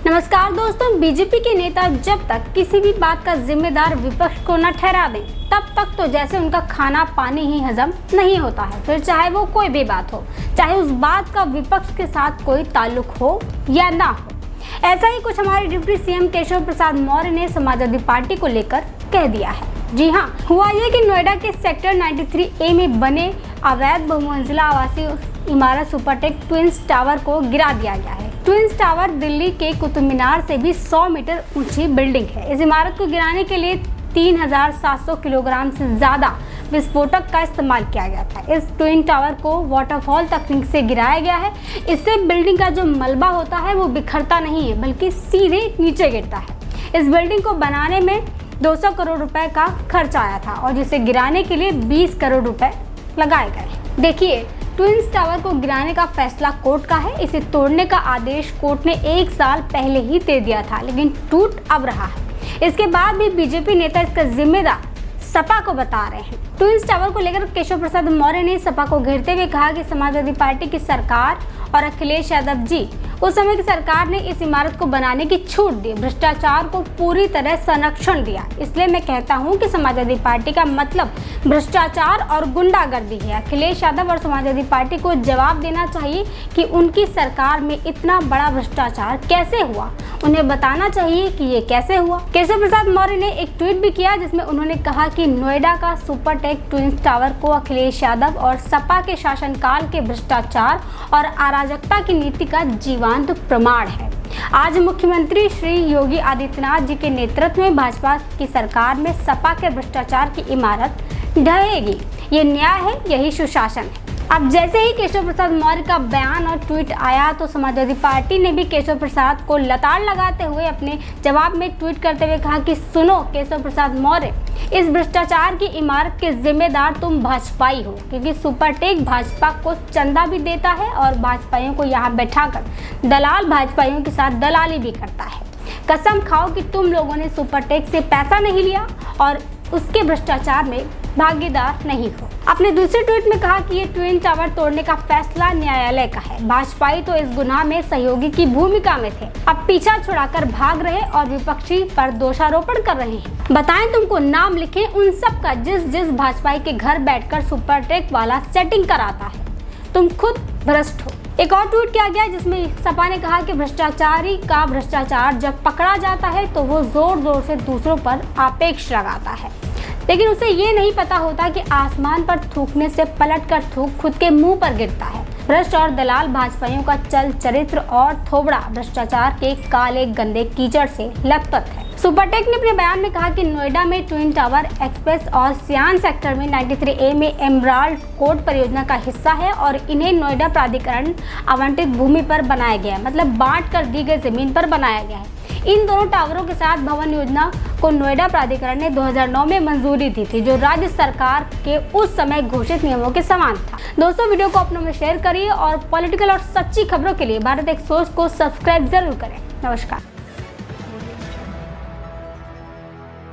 नमस्कार दोस्तों, बीजेपी के नेता जब तक किसी भी बात का जिम्मेदार विपक्ष को न ठहरा दें तब तक तो जैसे उनका खाना पानी ही हजम नहीं होता है। फिर चाहे वो कोई भी बात हो, चाहे उस बात का विपक्ष के साथ कोई ताल्लुक हो या ना हो। ऐसा ही कुछ हमारे डिप्टी सीएम केशव प्रसाद मौर्य ने समाजवादी पार्टी को लेकर कह दिया है। जी हाँ, हुआ ये कि नोएडा के सेक्टर 93A में बने अवैध बहुमंजिला आवासीय इमारत सुपरटेक ट्विंस टावर को गिरा दिया गया है। ट्विंस टावर दिल्ली के कुतुब मीनार से भी 100 मीटर ऊंची बिल्डिंग है। इस इमारत को गिराने के लिए 3700 किलोग्राम से ज्यादा विस्फोटक का इस्तेमाल किया गया था। इस ट्विन टावर को वाटरफॉल तकनीक से गिराया गया है। इससे बिल्डिंग का जो मलबा होता है वो बिखरता नहीं है, बल्कि सीधे नीचे गिरता है। इस बिल्डिंग को बनाने में 200 करोड़ रुपए का खर्च आया था और जिसे गिराने के लिए 20 करोड़ रुपए लगाए गए। देखिए, ट्विंस टावर को गिराने का फैसला कोर्ट का है। इसे तोड़ने का आदेश कोर्ट ने 1 साल पहले ही दे दिया था, लेकिन टूट अब रहा है। इसके बाद भी बीजेपी नेता इसका जिम्मेदार सपा को बता रहे हैं। ट्विंस टावर को लेकर केशव प्रसाद मौर्य ने सपा को घेरते हुए कहा कि समाजवादी पार्टी की सरकार और अखिलेश यादव जी उस समय की सरकार ने इस इमारत को बनाने की छूट दी, भ्रष्टाचार को पूरी तरह संरक्षण दिया। इसलिए मैं कहता हूं कि समाजवादी पार्टी का मतलब भ्रष्टाचार और गुंडागर्दी है। अखिलेश यादव और समाजवादी पार्टी को जवाब देना चाहिए कि उनकी सरकार में इतना बड़ा भ्रष्टाचार कैसे हुआ। उन्हें बताना चाहिए कि ये कैसे हुआ। केशव प्रसाद मौर्य ने एक ट्वीट भी किया जिसमें उन्होंने कहा कि नोएडा का सुपरटेक ट्विंस टावर को अखिलेश यादव और सपा के शासनकाल के भ्रष्टाचार और अराजकता की नीति का जीवंत प्रमाण है। आज मुख्यमंत्री श्री योगी आदित्यनाथ जी के नेतृत्व में भाजपा की सरकार में सपा के भ्रष्टाचार की इमारत ढहेगी। ये न्याय है, यही सुशासन है। अब जैसे ही केशव प्रसाद मौर्य का बयान और ट्वीट आया तो समाजवादी पार्टी ने भी केशव प्रसाद को लताड़ लगाते हुए अपने जवाब में ट्वीट करते हुए कहा कि सुनो केशव प्रसाद मौर्य, इस भ्रष्टाचार की इमारत के जिम्मेदार तुम भाजपाई हो, क्योंकि सुपरटेक भाजपा को चंदा भी देता है और भाजपाइयों को यहाँ बैठाकर दलाल भाजपाइयों के साथ दलाली भी करता है। कसम खाओ कि तुम लोगों ने सुपरटेक से पैसा नहीं लिया और उसके भ्रष्टाचार में भागीदार नहीं हो। अपने दूसरे ट्वीट में कहा कि ये ट्विन टावर तोड़ने का फैसला न्यायालय का है। भाजपाई तो इस गुनाह में सहयोगी की भूमिका में थे, अब पीछा छुड़ाकर भाग रहे और विपक्षी पर दोषारोपण कर रहे हैं। बताएं तुमको नाम लिखे उन सब का जिस भाजपाई के घर बैठकर सुपरटेक वाला सेटिंग कराता है। तुम खुद भ्रष्ट हो। एक और ट्वीट किया गया जिसमें सपा ने कहा कि भ्रष्टाचारी का भ्रष्टाचार जब पकड़ा जाता है तो वो जोर जोर से दूसरों पर आपेक्ष लगाता है, लेकिन उसे ये नहीं पता होता कि आसमान पर थूकने से पलट कर थूक खुद के मुंह पर गिरता है। भ्रष्ट और दलाल भाजपाइयों का चल चरित्र और थोबड़ा भ्रष्टाचार के काले गंदे कीचड़ से लथपथ है। सुपरटेक ने अपने बयान में कहा कि नोएडा में ट्विन टावर एक्सप्रेस और सियान सेक्टर में 93A में एमराल्ड कोर्ट परियोजना का हिस्सा है और इन्हें नोएडा प्राधिकरण आवंटित भूमि पर बनाया गया है, मतलब बांट कर दी गई जमीन पर बनाया गया है। इन दोनों टावरों के साथ भवन योजना को नोएडा प्राधिकरण ने 2009 में मंजूरी दी थी, जो राज्य सरकार के उस समय घोषित नियमों के समान था। दोस्तों, वीडियो को अपनों में शेयर करिए और पॉलिटिकल और सच्ची खबरों के लिए भारत एक्सप्रेस को सब्सक्राइब जरूर करें। नमस्कार।